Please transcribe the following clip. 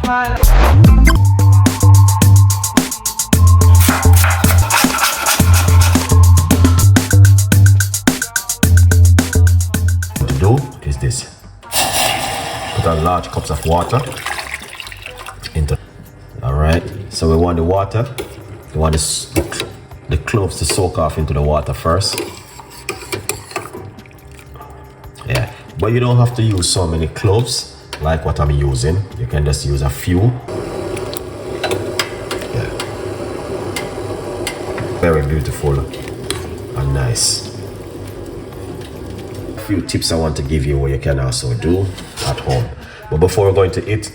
What to do is this. Put on large cups of water into. Alright, so we want the water, we want the cloves to soak off into the water first. Yeah, but you don't have to use so many cloves like what I'm using. You can just use a few. Yeah. Very beautiful and nice. A few tips I want to give you what you can also do at home. But before we're going to eat,